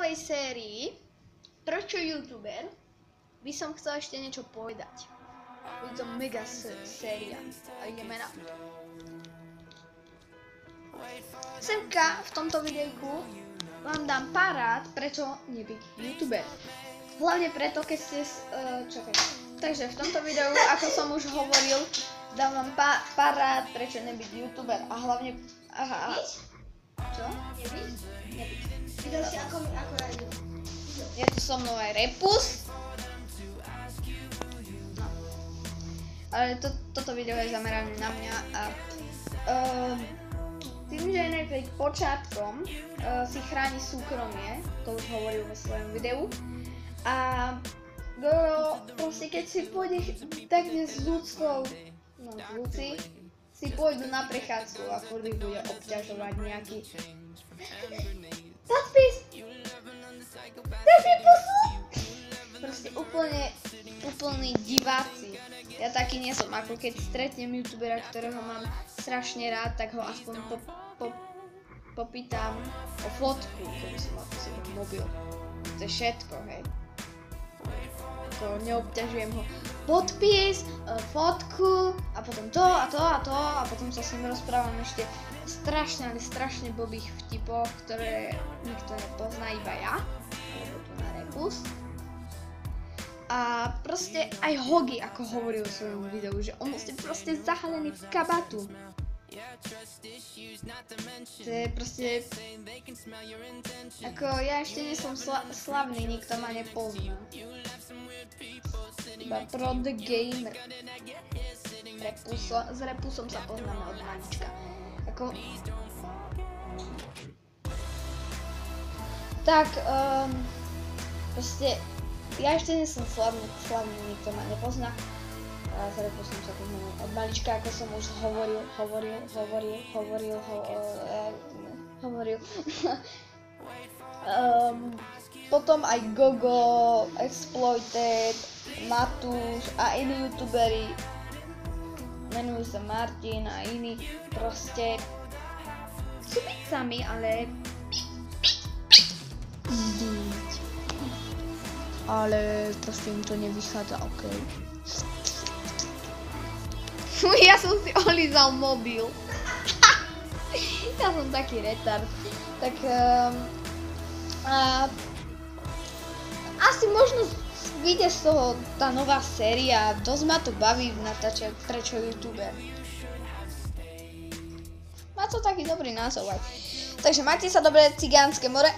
novej sérii Prečo youtuber by som chcel ešte niečo povedať. Je to mega séria a ideme na to. Semka v tomto videjku vám dám pár rád, prečo nebyť youtuber. Hlavne preto, keď ste... Takže v tomto videu, ako som už hovoril, dám vám pár rád, prečo nebyť youtuber. A hlavne... Čo? Nebyť? Videl si ako rádio. Je tu so mnou aj Repus. No. Ale toto video je zamerané na mňa a... tým, že Netflix počiatkom si chráni súkromie, to už hovoril vo svojom videu, a proste keď si pôjdeš tak dnes s ľudskou, no ľudci, si pôjdu na prechádzku a furt ich bude obťažovať nejaký podpis! Daj mi pusu! Proste úplný diváci. Ja taký nie som, ako keď stretnem youtubera, ktorého mám strašne rád, tak ho aspoň popýtam o fotku, keby som mal mobil. To je všetko, hej. Neobťažujem ho. Podpis, fotku a potom to a to a to a potom sa s ním rozprávam ešte strašne blbých vtipov, ktoré nikto nepozná, iba ja, alebo tu na Repus. A proste aj Hogi, ako hovoril v svojom videu, že on je proste zahalený v kabatu. To je proste... Ako ja ešte nie som slavný, nikto ma nepozná. Iba pro the gamer. S Repusom sa poznáme od malička. Ako... Tak, proste... Ja ešte nie som slavný, nikto ma nepozná. A s Repusom sa poznáme od malička, ako som už hovoril. Potom aj Gogo, Exploited, Matúš a iní youtuberi, menujú sa Martin a iní, proste sú picami, ale proste im to nevychádza, okej. Ja som si olízal mobil. Ja som taký retard. Tak asi možno vyjde z toho tá nová séria. Dosť ma to baví natáčať Prečo youtuber. Má to taký dobrý názov aj. Takže majte sa dobre, Cigánske more.